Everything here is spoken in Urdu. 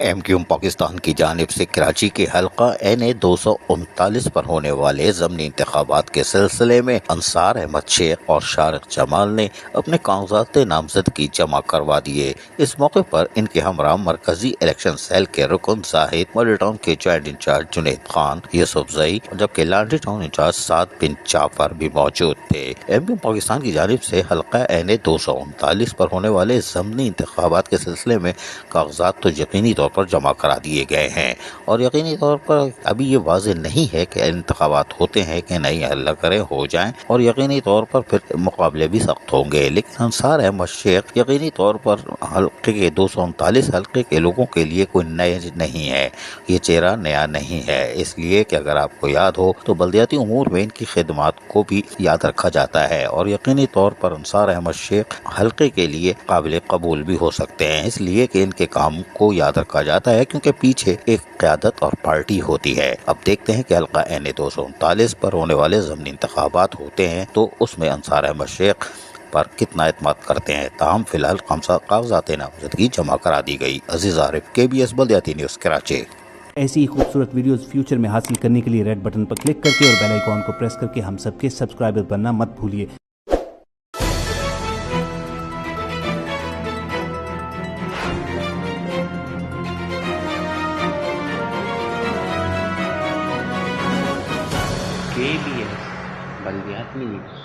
MQM پاکستان کی جانب سے کراچی کے حلقہ NA 239 پر ہونے والے ضمنی انتخابات کے سلسلے میں انصار احمد شیخ اور شارق جمال نے اپنے کاغذات نامزدگی جمع کروا دیے۔ اس موقع پر ان کے ہمراہ مرکزی الیکشن سیل کے رکن زاہد، ماڈل ٹاؤن کے جوائنٹ انچارج جنید خان، یوسف زئی، جبکہ لاڈلی ٹاؤن انچارج سعد بن جعفر بھی موجود تھے۔ MQM پاکستان کی جانب سے حلقہ NA 239 پر ہونے والے ضمنی انتخابات کے سلسلے میں کاغذات تو یقینی طور پر جمع کرا دیے گئے ہیں، اور یقینی طور پر ابھی یہ واضح نہیں ہے کہ انتخابات ہوتے ہیں کہ نہیں، اللہ کرے ہو جائیں، اور یقینی طور پر پھر مقابلے بھی سخت ہوں گے۔ لیکن انصار احمد شیخ یقینی طور پر حلقے کے 239 حلقے کے لوگوں کے لیے کوئی نئے نہیں ہے، یہ چہرہ نیا نہیں ہے، اس لیے کہ اگر آپ کو یاد ہو تو بلدیاتی امور میں ان کی خدمات کو بھی یاد رکھا جاتا ہے، اور یقینی طور پر انصار احمد شیخ حلقے کے لیے قابل قبول بھی ہو سکتے ہیں، اس لیے کہ ان کے کام کو یاد رکھا جاتا ہے، کیونکہ پیچھے ایک قیادت اور پارٹی ہوتی ہے۔ اب دیکھتے ہیں کہ حلقہ NA 239 پر ہونے والے ضمنی انتخابات ہوتے ہیں تو اس میں انصار احمد شیخ پر کتنا اعتماد کرتے ہیں۔ تاہم فی الحال کاغذات نامزدگی جمع کرا دی گئی۔ عزیز عارف، KBS بلدیاتی نیوز کراچی۔ ایسی ہی خوبصورت ویڈیوز فیوچر میں حاصل کرنے کے لیے ریڈ بٹن پر کلک کر کے اور بیل آئیکن کو پریس کر کے ہم سب کے سبسکرائبر بننا مت بھولیے۔ KBS بلدیاتی نیوز۔